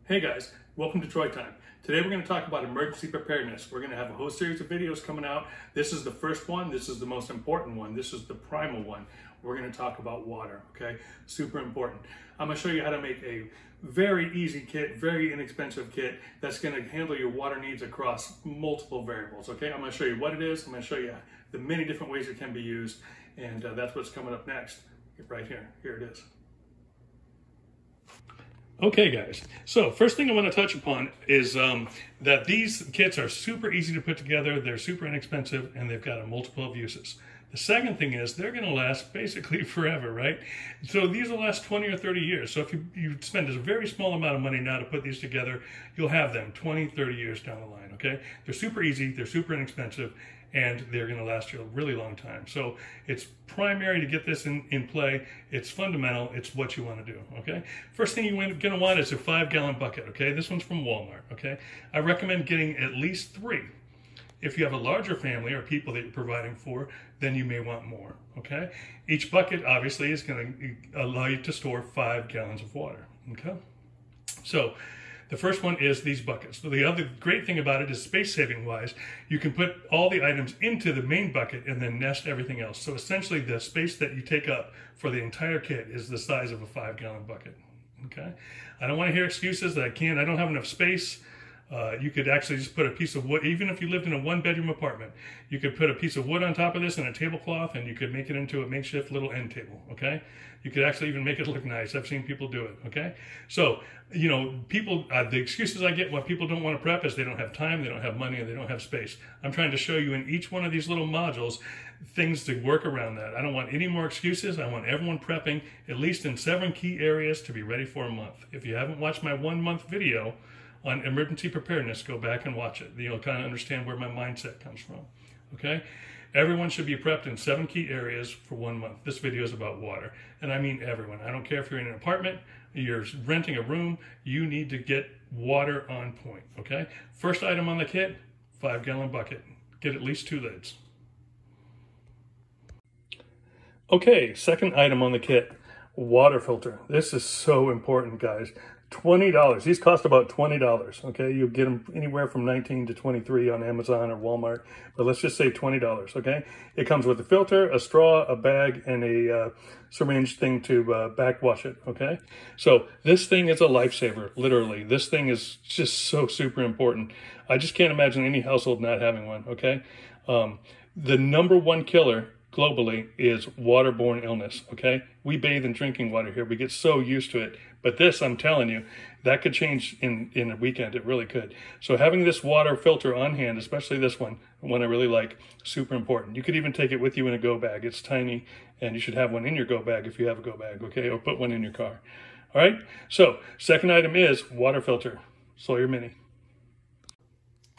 Hey guys, welcome to Troy Time. Today we're going to talk about emergency preparedness. We're going to have a whole series of videos coming out. This is the first one. This is the most important one. This is the primal one. We're going to talk about water, okay? Super important. I'm going to show you how to make a very easy kit, very inexpensive kit that's going to handle your water needs across multiple variables, okay? I'm going to show you what it is. I'm going to show you the many different ways it can be used, and that's what's coming up next. Right here. Here it is. Okay guys, so first thing I want to touch upon is that these kits are super easy to put together, they're super inexpensive, and they've got a multiple of uses. The second thing is they're going to last basically forever, right? So these will last 20 or 30 years. So if you spend a very small amount of money now to put these together, you'll have them 20, 30 years down the line, okay? They're super easy, they're super inexpensive, and they're going to last you a really long time. So it's primary to get this in play. It's fundamental. It's what you want to do, okay? First thing you're going to want is a 5-gallon bucket, okay? This one's from Walmart, okay? I recommend getting at least 3. If you have a larger family or people that you're providing for, then you may want more, okay? Each bucket, obviously, is going to allow you to store 5 gallons of water, okay? So the first one is these buckets. So the other great thing about it is space-saving wise, you can put all the items into the main bucket and then nest everything else. So essentially the space that you take up for the entire kit is the size of a 5-gallon bucket, okay? I don't want to hear excuses that I don't have enough space. You could actually just put a piece of wood, even if you lived in a 1-bedroom apartment, you could put a piece of wood on top of this and a tablecloth, and you could make it into a makeshift little end table, okay? You could actually even make it look nice. I've seen people do it, okay? So, you know, people, the excuses I get when people don't want to prep is they don't have time, they don't have money, and they don't have space. I'm trying to show you in each one of these little modules things to work around that. I don't want any more excuses. I want everyone prepping at least in 7 key areas to be ready for a month. If you haven't watched my 1-month video on emergency preparedness, go back and watch it. You'll kind of understand where my mindset comes from, okay? Everyone should be prepped in 7 key areas for 1 month. This video is about water, and I mean everyone. I don't care if you're in an apartment, you're renting a room, you need to get water on point, okay? First item on the kit, 5-gallon bucket. Get at least 2 lids. Okay, second item on the kit, water filter. This is so important, guys. $20. These cost about $20, okay? You'll get them anywhere from $19 to $23 on Amazon or Walmart, but let's just say $20, okay? It comes with a filter, a straw, a bag, and a syringe thing to backwash it, okay? So this thing is a lifesaver, literally. This thing is just so super important. I just can't imagine any household not having one, okay? The #1 killer globally is waterborne illness, okay? We bathe in drinking water here. We get so used to it. But this, I'm telling you, that could change in a weekend. It really could. So having this water filter on hand, especially this one I really like, super important. You could even take it with you in a go bag. It's tiny, and you should have one in your go bag if you have a go bag, okay? Or put one in your car. All right? So second item is water filter, Sawyer Mini.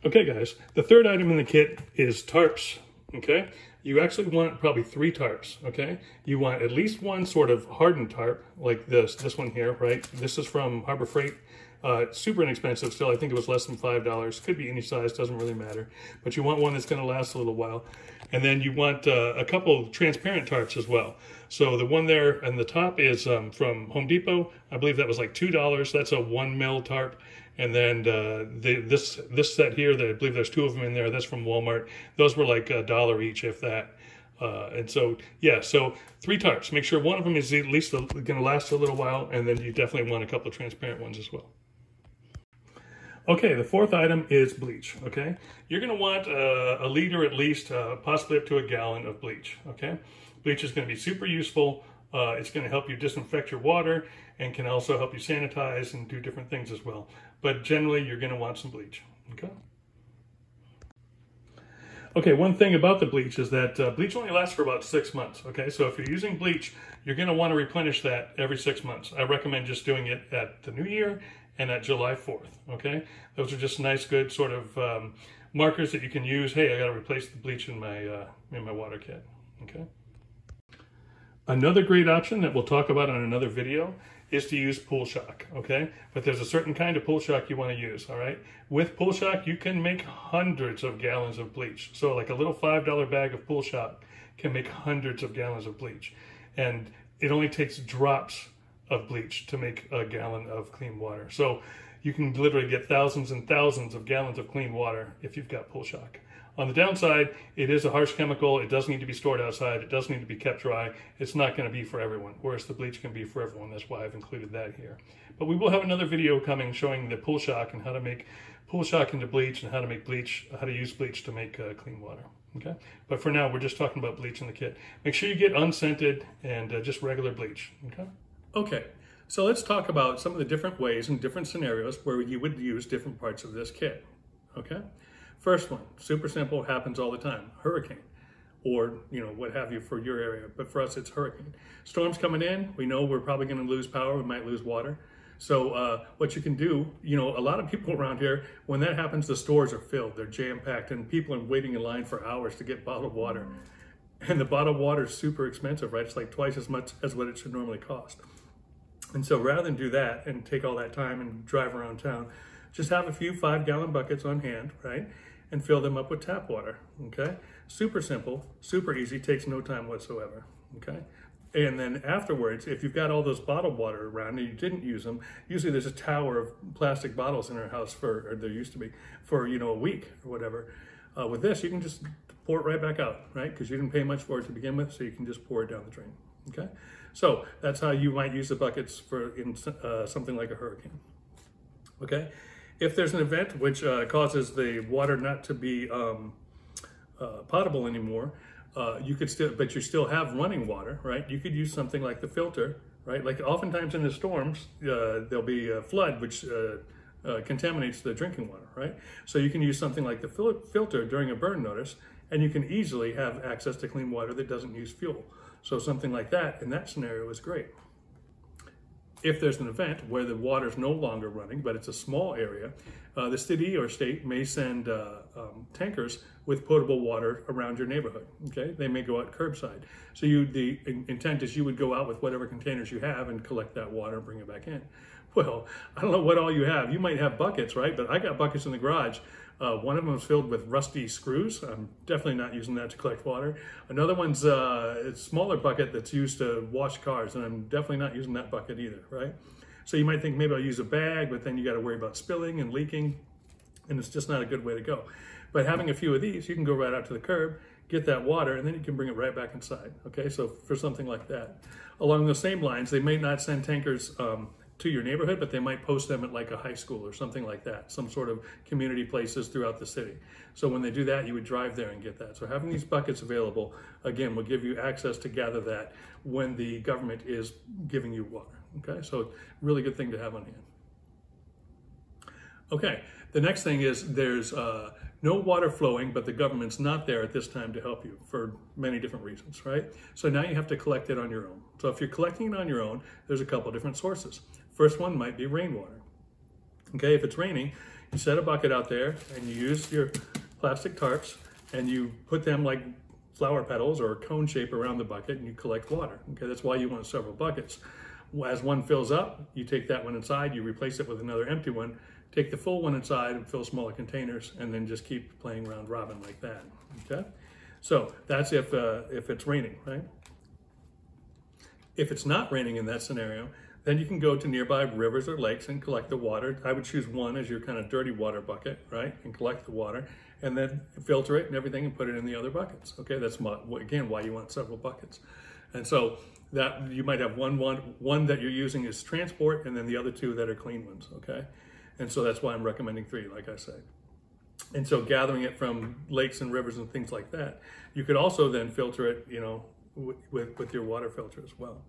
Okay, guys. The third item in the kit is tarps, okay? You actually want probably 3 tarps, okay? You want at least 1 sort of hardened tarp, like this one here, right? This is from Harbor Freight. Super inexpensive still. I think it was less than $5. Could be any size, doesn't really matter. But you want one that's going to last a little while. And then you want a couple transparent tarps as well. So the one there on the top is from Home Depot. I believe that was like $2. That's a 1 mil tarp. And then this set here, I believe there's 2 of them in there, that's from Walmart. Those were like $1 each, if that. And so, yeah, so 3 tarps. Make sure one of them is at least going to last a little while, and then you definitely want a couple of transparent ones as well. Okay, the fourth item is bleach, okay? You're going to want a liter at least, possibly up to a gallon of bleach, okay? Bleach is going to be super useful. It's going to help you disinfect your water and can also help you sanitize and do different things as well. But generally, you're going to want some bleach, okay? Okay, one thing about the bleach is that bleach only lasts for about 6 months, okay? So if you're using bleach, you're going to want to replenish that every 6 months. I recommend just doing it at the New Year and at July 4th, okay? Those are just nice, good sort of markers that you can use. Hey, I got to replace the bleach in my water kit, okay? Another great option that we'll talk about on another video is to use pool shock, okay? But there's a certain kind of pool shock you want to use, all right? With pool shock, you can make hundreds of gallons of bleach. So like a little $5 bag of pool shock can make hundreds of gallons of bleach. And it only takes drops of bleach to make a gallon of clean water. So you can literally get thousands and thousands of gallons of clean water if you've got pool shock. On the downside, it is a harsh chemical. It does need to be stored outside. It does need to be kept dry. It's not going to be for everyone, whereas the bleach can be for everyone. That's why I've included that here. But we will have another video coming showing the pool shock and how to make pool shock into bleach and how to make bleach, how to use bleach to make clean water. Okay, but for now, we're just talking about bleach in the kit. Make sure you get unscented and just regular bleach. Okay, so let's talk about some of the different ways and different scenarios where you would use different parts of this kit. Okay. First one, super simple, happens all the time, hurricane, or what have you for your area, but for us it's hurricane. Storms coming in, we know we're probably going to lose power, we might lose water. So what you can do, a lot of people around here, when that happens, the stores are filled, they're jam-packed, and people are waiting in line for hours to get bottled water. And the bottled water is super expensive, right? It's like twice as much as what it should normally cost. And so rather than do that and take all that time and drive around town, just have a few 5-gallon buckets on hand, right? And fill them up with tap water, okay? Super simple, super easy, takes no time whatsoever, okay? And then afterwards, if you've got all those bottled water around and you didn't use them, usually there's a tower of plastic bottles in our house or there used to be, for, a week or whatever. With this, you can just pour it right back out, right? Because you didn't pay much for it to begin with, so you can just pour it down the drain, okay? So that's how you might use the buckets for in something like a hurricane, okay? If there's an event which causes the water not to be potable anymore, you could still, but you still have running water, right? You could use something like the filter, right? Like oftentimes in the storms, there'll be a flood which contaminates the drinking water, right? So you can use something like the filter during a burn notice, and you can easily have access to clean water that doesn't use fuel. So something like that in that scenario is great. If there's an event where the water is no longer running, but it's a small area, the city or state may send tankers with potable water around your neighborhood, okay? They may go out curbside. So the intent is you would go out with whatever containers you have and collect that water and bring it back in. Well, I don't know what all you have. You might have buckets, right? But I got buckets in the garage. One of them is filled with rusty screws. I'm definitely not using that to collect water. Another one's a smaller bucket that's used to wash cars, and I'm definitely not using that bucket either, right? So you might think maybe I'll use a bag, but then you got to worry about spilling and leaking, and it's just not a good way to go. But having a few of these, you can go right out to the curb, get that water, and then you can bring it right back inside, okay? So for something like that. Along those same lines, they may not send tankers to your neighborhood, but they might post them at like a high school or something like that, some sort of community places throughout the city. So when they do that, you would drive there and get that. So having these buckets available, again, will give you access to gather that when the government is giving you water, okay? So really good thing to have on hand. Okay, the next thing is there's no water flowing, but the government's not there at this time to help you for many different reasons, right? So now you have to collect it on your own. So if you're collecting it on your own, there's a couple different sources. First one might be rainwater. Okay, if it's raining, you set a bucket out there and you use your plastic tarps and you put them like flower petals or a cone shape around the bucket and you collect water. Okay, that's why you want several buckets. As one fills up, you take that one inside, you replace it with another empty one, take the full one inside and fill smaller containers, and then just keep playing round robin like that, okay? So that's if it's raining, right? If it's not raining in that scenario, then you can go to nearby rivers or lakes and collect the water. I would choose one as your kind of dirty water bucket, right? And collect the water, and then filter it and everything and put it in the other buckets, okay? That's, again, why you want several buckets. And so that you might have one that you're using is transport, and then the other two that are clean ones, okay? And so that's why I'm recommending 3, like I said. And so gathering it from lakes and rivers and things like that, you could also then filter it, with your water filter as well.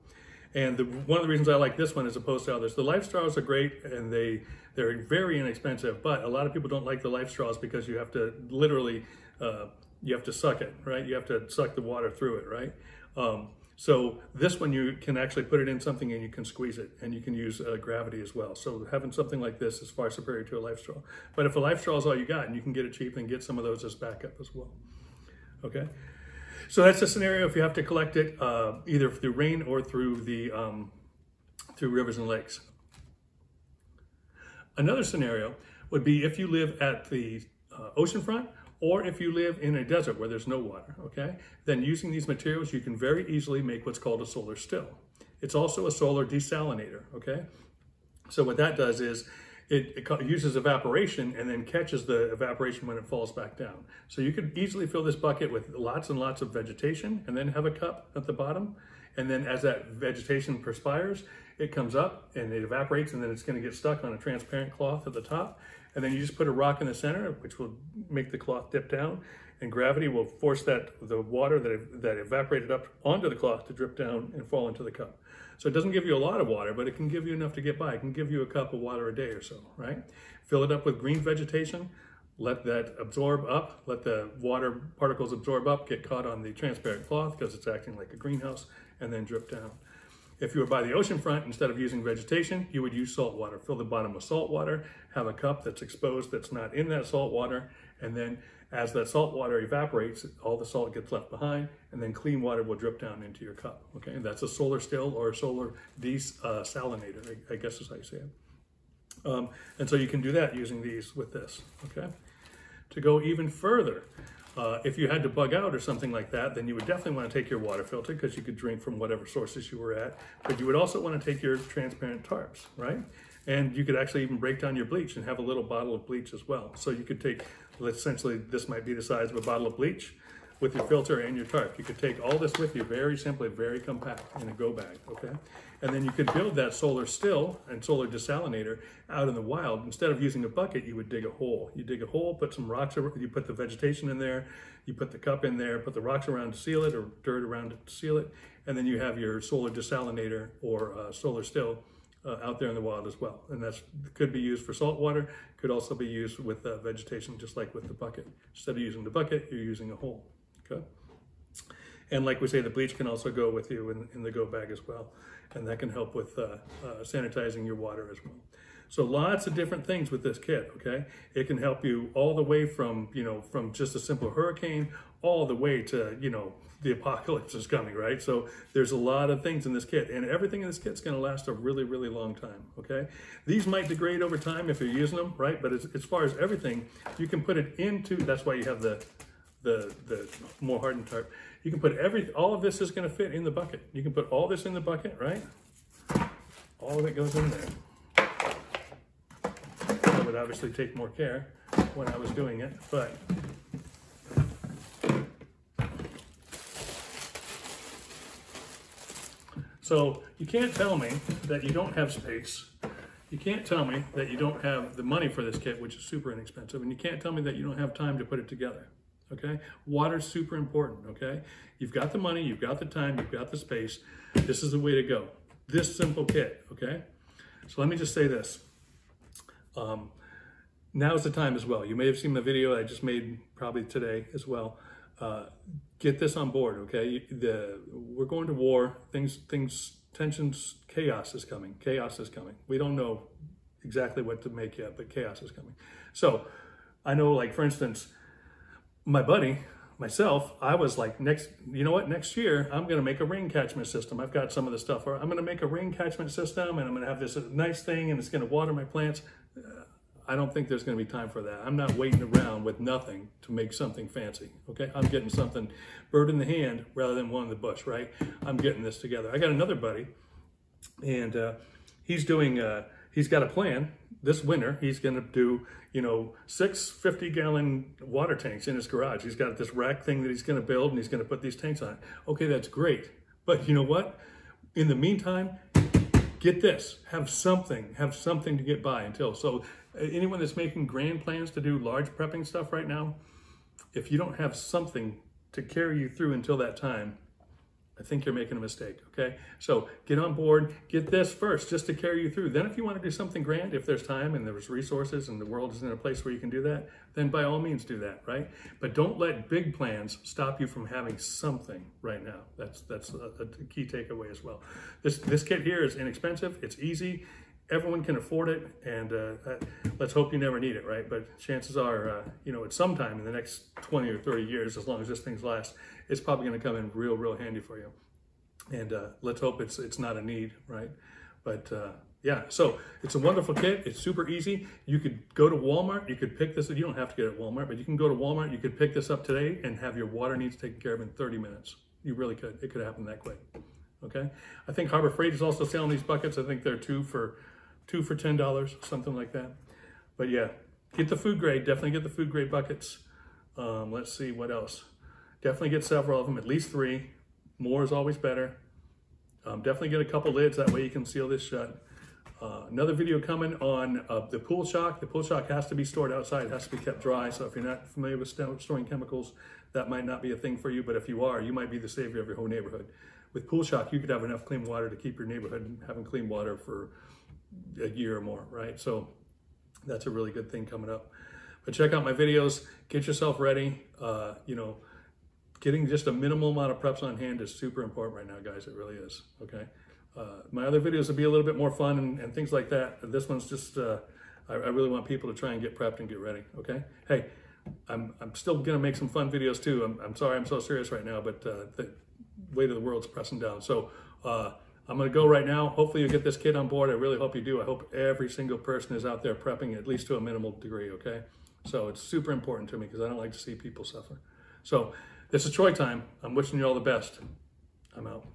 And one of the reasons I like this one as opposed to others, the life straws are great and they're very inexpensive, but a lot of people don't like the life straws because you have to literally, you have to suck it, right? You have to suck the water through it, right? So this one, you can actually put it in something and you can squeeze it, and you can use gravity as well. So having something like this is far superior to a life straw. But if a life straw is all you got, and you can get it cheap and get some of those as backup as well, okay? So that's a scenario if you have to collect it either through rain or through through rivers and lakes. Another scenario would be if you live at the oceanfront, or if you live in a desert where there's no water, okay? Then using these materials, you can very easily make what's called a solar still. It's also a solar desalinator, okay? So what that does is it uses evaporation and then catches the evaporation when it falls back down. So you could easily fill this bucket with lots and lots of vegetation and then have a cup at the bottom. And then as that vegetation perspires, it comes up and it evaporates, and then it's going to get stuck on a transparent cloth at the top. And then you just put a rock in the center, which will make the cloth dip down, and gravity will force the water that evaporated up onto the cloth to drip down and fall into the cup. So it doesn't give you a lot of water, but it can give you enough to get by. It can give you a cup of water a day or so, right? Fill it up with green vegetation, let that absorb up, let the water particles absorb up, get caught on the transparent cloth because it's acting like a greenhouse, and then drip down. If you were by the ocean front, instead of using vegetation, you would use salt water. Fill the bottom with salt water, have a cup that's exposed that's not in that salt water, and then as that salt water evaporates, all the salt gets left behind, and then clean water will drip down into your cup, okay? And that's a solar still or a solar desalinator, I guess is how you say it. And so you can do that using these with this, okay? To go even further, if you had to bug out or something like that, then you would definitely want to take your water filter because you could drink from whatever sources you were at, but you would also want to take your transparent tarps, right? And you could actually even break down your bleach and have a little bottle of bleach as well. So you could take, essentially, this might be the size of a bottle of bleach with your filter and your tarp. You could take all this with you very simply, very compact in a go bag, okay? And then you could build that solar still and solar desalinator out in the wild. Instead of using a bucket, you would dig a hole. You dig a hole, put some rocks, you put the vegetation in there, you put the cup in there, put the rocks around to seal it or dirt around it to seal it, and then you have your solar desalinator or solar still out there in the wild as well. And that could be used for salt water, could also be used with vegetation, just like with the bucket. Instead of using the bucket, you're using a hole, okay? And like we say, the bleach can also go with you in the go bag as well. And that can help with sanitizing your water as well. So lots of different things with this kit, okay? It can help you all the way from, from just a simple hurricane all the way to, the apocalypse is coming, right? So there's a lot of things in this kit, and everything in this kit's gonna last a really, really long time, okay? These might degrade over time if you're using them, right? But as far as everything, you can put it into, that's why you have the more hardened tarp. You can put all of this is gonna fit in the bucket. You can put all this in the bucket, right? All of it goes in there. I would obviously take more care when I was doing it, but so you can't tell me that you don't have space. You can't tell me that you don't have the money for this kit, which is super inexpensive, and you can't tell me that you don't have time to put it together, okay? Water's super important, okay? You've got the money, you've got the time, you've got the space. This is the way to go. This simple kit, okay? So let me just say this. Now's the time as well. You may have seen the video I just made probably today as well. Get this on board, okay? We're going to war. Tensions, chaos is coming. Chaos is coming. We don't know exactly what to make yet, but chaos is coming. So I know, like, for instance, my buddy, myself, I was like, next year, I'm going to make a rain catchment system. I've got some of the stuff, or I'm going to make a rain catchment system, and I'm going to have this nice thing, and it's going to water my plants. I don't think there's going to be time for that. I'm not waiting around with nothing to make something fancy, okay? I'm getting something bird in the hand rather than one in the bush, right? I'm getting this together. I got another buddy, and he's got a plan. This winter, he's going to do, 6 50-gallon water tanks in his garage. He's got this rack thing that he's going to build, and he's going to put these tanks on it. Okay, that's great. But you know what? In the meantime, get this. Have something to get by until. So anyone that's making grand plans to do large prepping stuff right now, if you don't have something to carry you through until that time, I think you're making a mistake, okay? So get on board, get this first just to carry you through. Then if you want to do something grand, if there's time and there's resources and the world is in a place where you can do that, then by all means do that, right? But don't let big plans stop you from having something right now. That's a key takeaway as well. This kit here is inexpensive, it's easy, everyone can afford it, and let's hope you never need it, right? But chances are, at some time in the next 20 or 30 years, as long as this thing's lasts, it's probably going to come in real handy for you. And let's hope it's not a need, right? But yeah, so it's a wonderful kit. It's super easy. You could go to Walmart. You could pick this. You don't have to get it at Walmart, but you can go to Walmart. You could pick this up today and have your water needs taken care of in 30 minutes. You really could. It could happen that quick. okay? I think Harbor Freight is also selling these buckets. I think they're two for $10, something like that. But yeah, get the food grade, definitely get the food grade buckets. Let's see, what else? Definitely get several of them, at least 3. More is always better. Definitely get a couple lids, that way you can seal this shut. Another video coming on the pool shock. The pool shock has to be stored outside, it has to be kept dry. So if you're not familiar with storing chemicals, that might not be a thing for you, but if you are, you might be the savior of your whole neighborhood. With pool shock, you could have enough clean water to keep your neighborhood having clean water for a year or more, right? So that's a really good thing coming up. But check out my videos, get yourself ready. You know, getting just a minimal amount of preps on hand is super important right now, guys. It really is, okay? My other videos will be a little bit more fun and things like that. This one's just, I really want people to try and get prepped and get ready, okay? Hey, I'm still gonna make some fun videos too. I'm sorry I'm so serious right now, but the weight of the world's pressing down. So I'm gonna go right now. Hopefully you'll get this kit on board. I really hope you do. I hope every single person is out there prepping at least to a minimal degree, okay? So it's super important to me because I don't like to see people suffer. So this is Troy time. I'm wishing you all the best. I'm out.